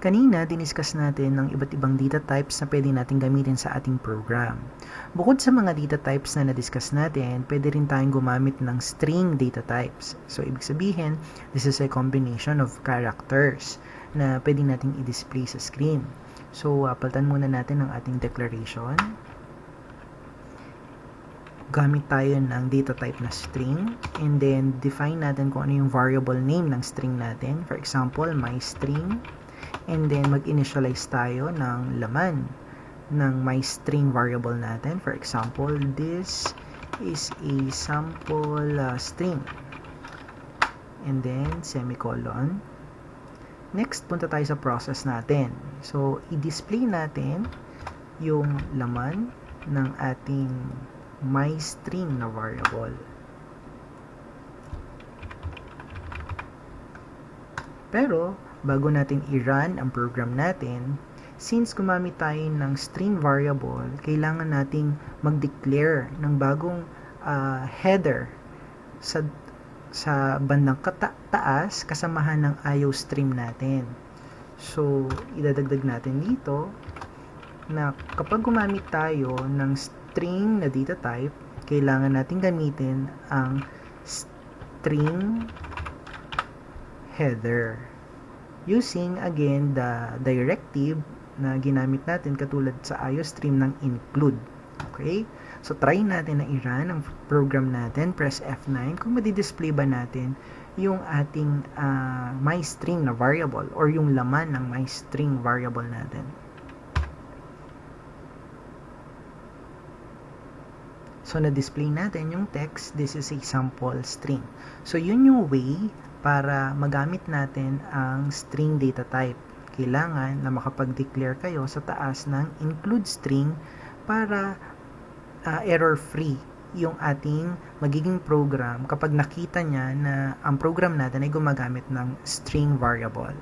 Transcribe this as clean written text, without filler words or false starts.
Kanina, diniscuss natin ang iba't ibang data types na pwede natin gamitin sa ating program. Bukod sa mga data types na na-discuss natin, pwede rin tayong gumamit ng string data types. So, ibig sabihin, this is a combination of characters na pwede nating i-display sa screen. So, palitan muna natin ang ating declaration. Gamit tayo ng data type na string, and then define natin kung ano yung variable name ng string natin. For example, my string. And then mag-initialize tayo ng laman ng my string variable natin. For example, this is a sample string. And then semicolon. Next, punta tayo sa process natin. So, i-display natin yung laman ng ating my string na variable. Pero, bago natin i-run ang program natin, since gumamit tayo ng string variable, kailangan nating mag-declare ng bagong header sa bandang taas kasamahan ng IOStream natin. So, idadagdag natin dito na kapag gumamit tayo ng string na data type, kailangan natin gamitin ang string header using again the directive na ginamit natin katulad sa IOStream ng include. Okay? So try natin na i-run ang program natin, press F9 kung madi-display ba natin yung ating my string na variable or yung laman ng my string variable natin. So na-display natin yung text, this is a sample string. So yun yung way para magamit natin ang string data type. Kailangan na makapag-declare kayo sa taas ng include string para error-free yung ating magiging program kapag nakita niya na ang program natin ay gumagamit ng string variable.